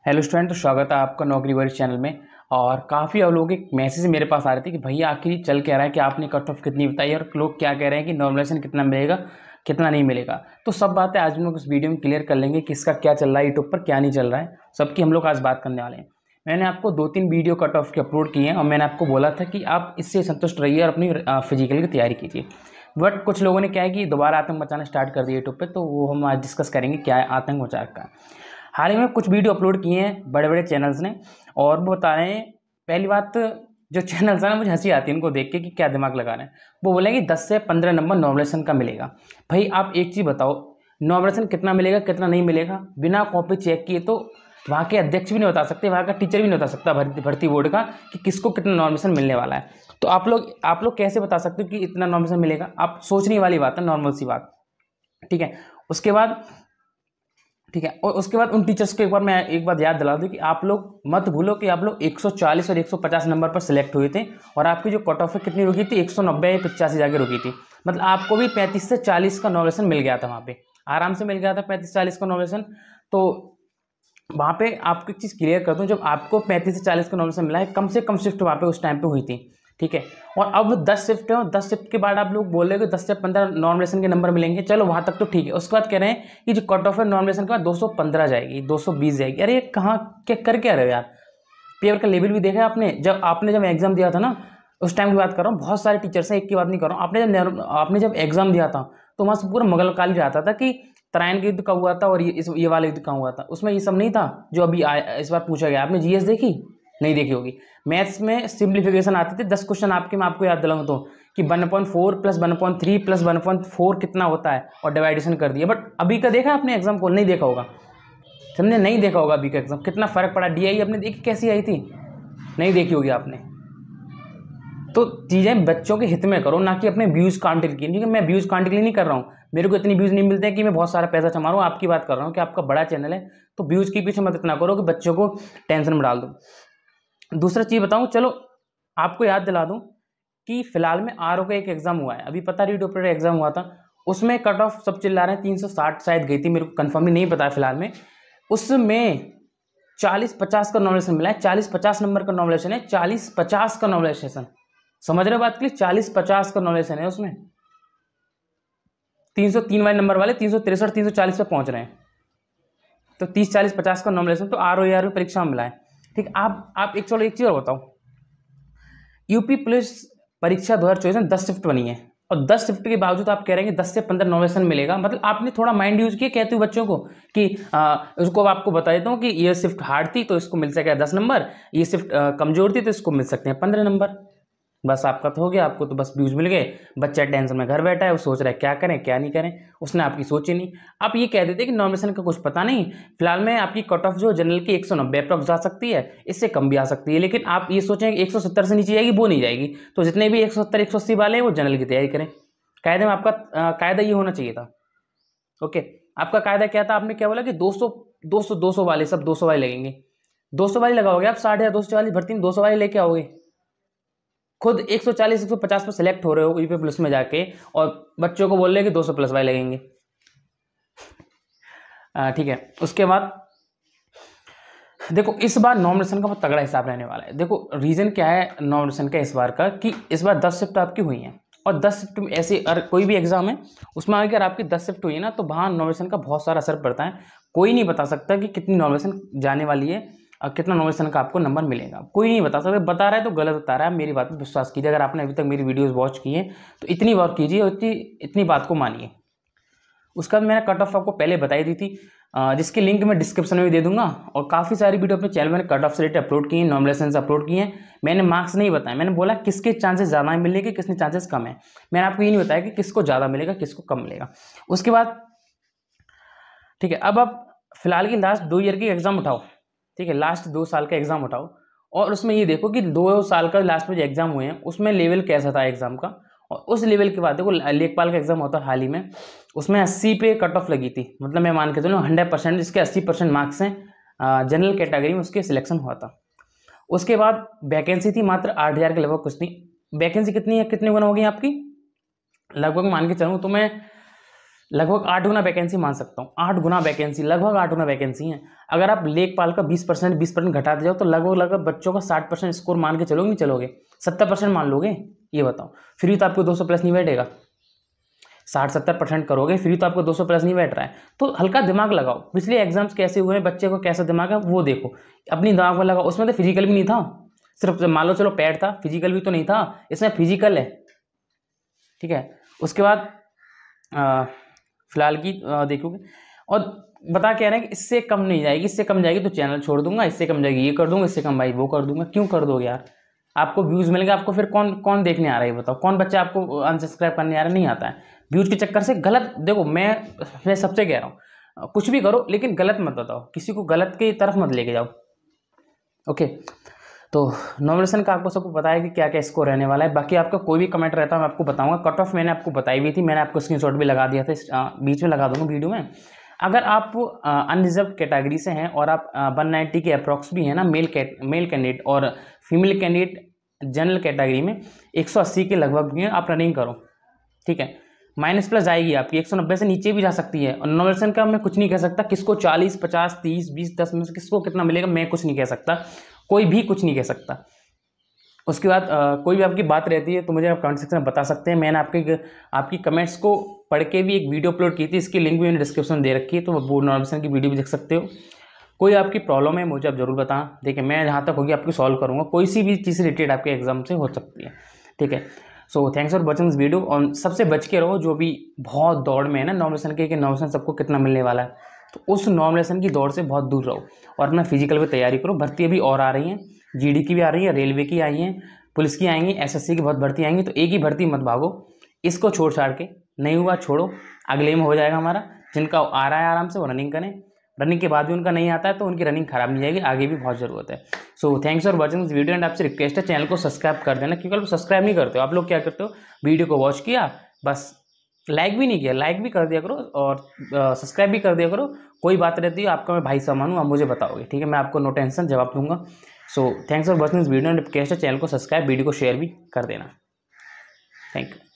Hello student, तो स्वागत है आपका नौकरी वरी चैनल में। और काफ़ी आप लोगों के मैसेज मेरे पास आ रहे थे कि भैया आखिर चल क्या रहा है कि आपने कट ऑफ कितनी बताई और लोग क्या कह रहे हैं कि नॉर्मलाइजेशन कितना मिलेगा कितना नहीं मिलेगा। तो सब बातें आज हम लोग इस वीडियो में क्लियर कर लेंगे कि इसका क्या चल रहा है, यूट्यूब पर क्या नहीं चल रहा है, सबकी हम लोग आज बात करने वाले हैं। मैंने आपको 2-3 वीडियो कट ऑफ के अपलोड किए हैं और मैंने आपको बोला था कि आप इससे संतुष्ट रहिए और अपनी फिजिकल की तैयारी कीजिए। बट कुछ लोगों ने क्या है कि दोबारा आतंक मचाना स्टार्ट कर दिया यूट्यूब पे, तो वो हम आज डिस्कस करेंगे क्या है आतंक मचा का। हाल ही में कुछ वीडियो अपलोड किए हैं बड़े बड़े चैनल्स ने और वो बता रहे हैं, पहली बात जो चैनल्स हैं ना मुझे हंसी आती है उनको देख के कि क्या दिमाग लगा रहे हैं। वो बोलेंगे 10 से 15 नंबर नॉर्मलाइजेशन का मिलेगा। भाई आप एक चीज़ बताओ, नॉर्मलाइजेशन कितना मिलेगा कितना नहीं मिलेगा बिना कॉपी चेक किए तो वहाँ के अध्यक्ष भी नहीं बता सकते, वहाँ का टीचर भी नहीं बता सकता भर्ती बोर्ड का कि किसको कितना नॉर्मलाइजेशन मिलने वाला है। तो आप लोग कैसे बता सकते हो कि इतना नॉर्मलाइजेशन मिलेगा? आप सोचने वाली बात है, नॉर्मल सी बात। ठीक है, उसके बाद और उसके बाद उन टीचर्स को एक बार याद दिला दूं कि आप लोग मत भूलो कि आप लोग 140 और 150 नंबर पर सिलेक्ट हुए थे और आपकी जो कट ऑफ है कितनी रुकी थी, 190 या 85 जाके रुकी थी। मतलब आपको भी 35 से 40 का नॉर्मलाइजेशन मिल गया था, वहाँ पे आराम से मिल गया था 35-40 का नॉर्मलाइजेशन। तो वहाँ पे आपको एक चीज़ क्लियर कर दूँ, जब आपको 35 से 40 का नॉर्मलाइजेशन मिला है, कम से कम शिफ्ट वहाँ पे उस टाइम पे हुई थी। ठीक है, और अब 10 शिफ्ट है और 10 शिफ्ट के बाद आप लोग बोल रहे हो कि 10 से 15 नॉर्मलाइजेशन के नंबर मिलेंगे। चलो वहाँ तक तो ठीक है। उसके बाद कह रहे हैं कि जो कट ऑफ है नॉर्मलाइजेशन के बाद 215 जाएगी, 220 जाएगी। अरे कहाँ क्या कर क्या रहे हो यार? पेपर का लेवल भी देखा है आपने? जब एग्जाम दिया था ना, उस टाइम की बात कर रहा हूँ, बहुत सारे टीचर्स हैं, एक की बात नहीं कर रहा हूँ। आपने जब एग्जाम दिया था तो वहाँ से पूरा मगल काल ही आता था कि तराइन का युद्ध का हुआ था और ये वाला युद्ध का हुआ था। उसमें ये सब नहीं था जो अभी इस बार पूछा गया। आपने जीएस देखी? नहीं देखी होगी। मैथ्स में सिंप्लीफिकेशन आते थे 10 क्वेश्चन आपके, मैं आपको याद दिलाऊं तो कि 1/4 + 1/3 + 1/4 कितना होता है और डिवाइडेशन कर दिया। बट अभी का देखा आपने एग्जाम को? नहीं देखा होगा, हमने नहीं देखा होगा अभी का एग्जाम। कितना फर्क पड़ा, डीआई अपने देखी कैसी आई थी? नहीं देखी होगी आपने। तो चीज़ें बच्चों के हित में करो, ना कि अपने व्यूज़ काउंट के लिए। क्योंकि मैं व्यूज़ काउंट के लिए नहीं कर रहा हूँ, मेरे को इतनी व्यूज़ नहीं मिलते हैं कि मैं बहुत सारा पैसा कमा रहा हूँ। आपकी बात कर रहा हूँ कि आपका बड़ा चैनल है, तो व्यूज़ के पीछे मत इतना करो कि बच्चों को टेंशन में डाल दो। दूसरा चीज़ बताऊँ, चलो आपको याद दिला दूँ कि फिलहाल में आरओ का एक एग्जाम हुआ है, अभी पता रीड ऑपरेटर एग्जाम हुआ था। उसमें कट ऑफ सब चिल्ला रहे हैं 360 शायद गई थी, मेरे को कंफर्म नहीं पता है फिलहाल में। उसमें 40-50 का नॉर्मलाइजेशन मिला है, 40-50 नंबर का नॉर्मलाइजेशन है, 40-50 का नॉर्मलाइजेशन। समझ रहे हो बात के लिए? 40-50 का नॉर्मलाइजेशन है उसमें। 303 वाले नंबर वाले 363 340 पे पहुंच रहे हैं। तो 30-40-50 का नॉर्मलाइजेशन तो आरओ परीक्षा में मिला है। ठीक, आप एक चीज़ और बताओ, यूपी पुलिस परीक्षा 2024 में 10 शिफ्ट बनी है और 10 शिफ्ट के बावजूद आप कह रहे हैं कि 10 से 15 नॉर्मलाइजेशन मिलेगा। मतलब आपने थोड़ा माइंड यूज किया। कहते हो बच्चों को कि उसको आपको बता देता हूँ कि ये शिफ्ट हार्ड थी तो इसको मिल सकेगा 10 नंबर, ये शिफ्ट कमजोर थी तो इसको मिल सकते हैं 15 नंबर। बस आपका तो हो गया, आपको तो बस व्यूज मिल गए। बच्चा टेंशन में घर बैठा है, वो सोच रहा है क्या करें क्या नहीं करें, उसने आपकी सोची नहीं। आप ये कह देते कि नॉर्मलाइजेशन का कुछ पता नहीं, फिलहाल में आपकी कट ऑफ जो जनरल की 190 अप्रॉक्स जा सकती है, इससे कम भी आ सकती है। लेकिन आप ये सोचें कि 170 से नीचे जाएगी, वो नहीं जाएगी। तो जितने भी 170-180 वाले हैं वो जनरल की तैयारी करें। कायदे में आपका कायदा ये होना चाहिए था। ओके, आपका कायदा क्या था? आपने क्या बोला कि 200 वाले सब 200 वाले लगेंगे। 200 वाले लगाओगे आप, 240 भर्ती में 200 वाले लेके आओगे। खुद 140-150 पर सिलेक्ट हो रहे हो यूपी पुलिस में जाके और बच्चों को बोल रहे हैं कि 200 प्लस वाले लगेंगे। ठीक है, उसके बाद देखो इस बार नॉमिनेशन का बहुत तगड़ा हिसाब रहने वाला है। देखो रीजन क्या है नॉमिनेशन का इस बार का, कि इस बार 10 शिफ्ट आपकी हुई हैं और 10 शिफ्ट में ऐसे कोई भी एग्जाम है उसमें अगर आपकी 10 शिफ्ट हुई है ना, तो वहाँ नॉमिनेशन का बहुत सारा असर पड़ता है। कोई नहीं बता सकता कि कितनी नॉमिनेशन जाने वाली है और कितना नॉमिनेशन का आपको नंबर मिलेगा, कोई नहीं बता सकता। बता रहा है तो गलत बता रहा है, मेरी बात पर विश्वास कीजिए। अगर आपने अभी तक मेरी वीडियोज़ वॉच की हैं तो इतनी बात कीजिए और इतनी बात को मानिए। उसका मैंने कट ऑफ आपको पहले बताई दी थी, जिसकी लिंक मैं डिस्क्रिप्शन में भी दे दूंगा। और काफ़ी सारी वीडियो अपने चैनल में कट ऑफ से रिलेटेड अपलोड की हैं, नॉर्मलाइजेशन से अपलोड किए हैं। मैंने मार्क्स नहीं बताया, मैंने बोला किसके चांसेस ज़्यादा मिलने के, किसने चांसेस कम है। मैंने आपको ये नहीं बताया कि किसको ज़्यादा मिलेगा किसको कम मिलेगा। उसके बाद ठीक है, अब आप फिलहाल की लास्ट 2 ईयर की एग्जाम उठाओ। ठीक है, लास्ट 2 साल का एग्जाम उठाओ और उसमें ये देखो कि 2 साल का लास्ट में जो एग्जाम हुए हैं उसमें लेवल कैसा था एग्जाम का। और उस लेवल के बाद देखो लेखपाल का एग्जाम होता है हाल ही में, उसमें 80 पे कट ऑफ लगी थी। मतलब मैं मान के चलूँ 100% जिसके 80% मार्क्स हैं जनरल कैटेगरी में, उसके सिलेक्शन हुआ था। उसके बाद वैकेंसी थी मात्र 8000 के लगभग कुछ थी। वैकेंसी कितनी है, कितनी गुना होगी आपकी? लगभग मान के चलूँ तो मैं लगभग 8 गुना वैकेंसी मान सकता हूँ, 8 गुना वैकेंसी, लगभग 8 गुना वैकेंसी है। अगर आप लेखपाल का 20% घटाते जाओ तो लगभग बच्चों का 60% स्कोर मान के चलोगे, नहीं चलोगे? 70% मान लोगे? ये बताओ। फिर भी तो आपको 200 प्लस नहीं बैठेगा। 60-70% करोगे फिर भी तो आपको 200 प्लस नहीं बैठ रहा है। तो हल्का दिमाग लगाओ, पिछले एग्जाम्स कैसे हुए हैं, बच्चे को कैसा दिमाग है वो देखो, अपनी दिमाग में लगाओ। उसमें तो फिजिकल भी नहीं था, सिर्फ मान लो चलो पैड था, फिजिकल भी तो नहीं था, इसमें फिजिकल है, ठीक है। उसके बाद फिलहाल की देखोगे और बता कह रहे हैं कि इससे कम नहीं जाएगी, इससे कम जाएगी तो चैनल छोड़ दूंगा, इससे कम जाएगी ये कर दूंगा, इससे कम भाई वो कर दूंगा। क्यों कर दोगे यार? आपको व्यूज़ मिलेंगे, आपको फिर कौन देखने आ रहा है बताओ? कौन बच्चा आपको अनसब्सक्राइब करने आ रहा है? नहीं आता है। व्यूज़ के चक्कर से गलत, देखो मैं सबसे कह रहा हूँ कुछ भी करो लेकिन गलत मत बताओ, किसी को गलत की तरफ मत लेके जाओ, ओके। तो नॉमिनेशन का आपको सबको पता है कि क्या क्या स्कोर रहने वाला है। बाकी आपका कोई भी कमेंट रहता है मैं आपको बताऊंगा। कट ऑफ मैंने आपको बताई हुई थी, मैंने आपको स्क्रीनशॉट भी लगा दिया था, बीच में लगा दूंगा वीडियो में। अगर आप अनरिजर्व कैटेगरी से हैं और आप 190 के अप्रॉक्स भी हैं ना, मेल कैंडिडेट और फीमेल कैंडिडेट जनरल कैटेगरी में 180 के लगभग भी हैं, आप रनिंग करो, ठीक है। माइनस प्लस आएगी आपकी, 190 से नीचे भी जा सकती है। और नॉमिनेशन का मैं कुछ नहीं कह सकता, किसको 40, 50, 30, 20, 10 में से किसको कितना मिलेगा मैं कुछ नहीं कह सकता, कोई भी कुछ नहीं कह सकता। उसके बाद कोई भी आपकी बात रहती है तो मुझे आप कमेंट सेक्शन में बता सकते हैं। मैंने आपकी कमेंट्स को पढ़ के भी एक वीडियो अपलोड की थी, इसकी लिंक भी मैंने डिस्क्रिप्शन में दे रखी है, तो वो बोर्ड नॉमिनेशन की वीडियो भी देख सकते हो। कोई आपकी प्रॉब्लम है मुझे आप जरूर बताना, देखिए मैं जहाँ तक होगी आपकी सॉल्व करूँगा, कोई सी भी चीज़ रिलेटेड आपके एग्जाम से हो सकती है, ठीक है। So thanks for watching this video. और सबसे बच के रहो जो भी बहुत दौड़ में है ना नॉमिनेशन के, कि नॉमिनेशन सबको कितना मिलने वाला है, तो उस नॉमिनेशन की दौड़ से बहुत दूर रहो और अपना फिजिकल पे तैयारी करो। भर्ती अभी और आ रही हैं, जीडी की भी आ रही है, रेलवे की आई हैं, पुलिस की आएंगी, एसएससी की बहुत भर्ती आएंगी, तो एक ही भर्ती मत भागो, इसको छोड़ छाड़ के, नहीं हुआ छोड़ो, अगले में हो जाएगा हमारा। जिनका आ रहा है आराम से वो रनिंग करें, रनिंग के बाद भी उनका नहीं आता है तो उनकी रनिंग खराब नहीं जाएगी, आगे भी बहुत ज़रूरत है। So thanks for watching this video and आपसे रिक्वेस्ट है चैनल को सब्सक्राइब कर देना, क्योंकि आप सब्सक्राइब नहीं करते हो। आप लोग क्या करते हो, वीडियो को वॉच किया बस, लाइक भी नहीं किया, लाइक भी कर दिया करो और सब्सक्राइब भी कर दिया करो। कोई बात रहती है आपका मैं भाई सामान हूँ, आप मुझे बताओगे, ठीक है, मैं आपको नो टेंशन जवाब दूंगा। So thanks for watching this video and request है चैनल को सब्सक्राइब, वीडियो को शेयर भी कर देना। Thank you.